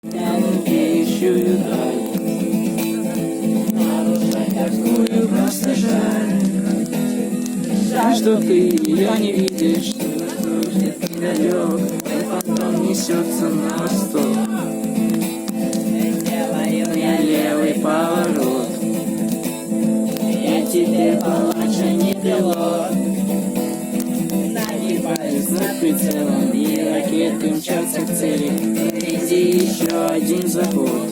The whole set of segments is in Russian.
Я ищу даль, нарушать такую просто жаль. Жаль, что ты ее не видишь, что где-то далек, фантом несется на восток. Делаю я левый поворот, я тебе палача не пилот. Нагибаюсь над прицелом, и ракеты мчатся к цели. Впереди еще один заход.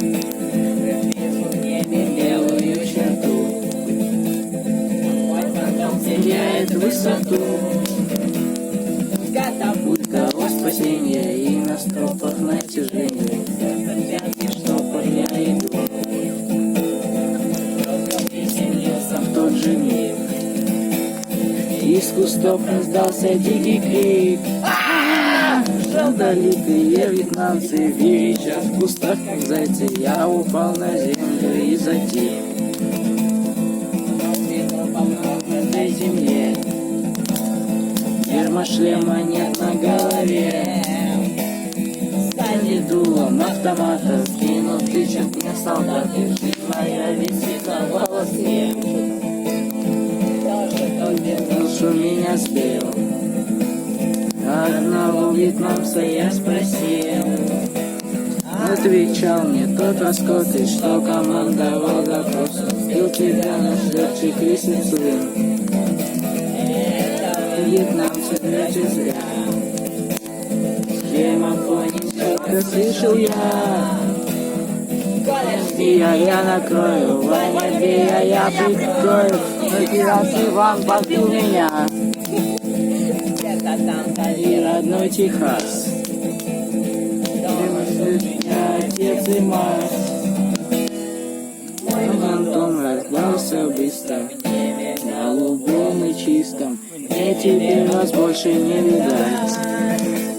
Вижу в небе белую черту, мой фантом теряет высоту. Катапульта о спасенье, и на стропах натяжение. Пятки штопор я иду, приземлился в тот же миг. Из кустов раздался дикий крик. Желтоликие вьетнамцы визжат в кустах, как зайцы. Я упал на землю и затих. На этой земле термошлема нет на голове. Сзади дулом автомата скинул тычет мне солдаты. Жизнь моя висит на волоске. Что меня сбил. Одного вьетнамца я спросил. Отвечал мне тот раскоты, что командовал допросом. Сбил тебя наш летчик Лисицын. Вьетнамцы значит зря. Схема понесет, слышал я. Я накрою, в небе я прикрою. Раз Иван подбил меня. И родной Техас. Меня отец и мать. Мой фантом раздался быстро, голубом и чистом. Мне тебе вас больше не видать.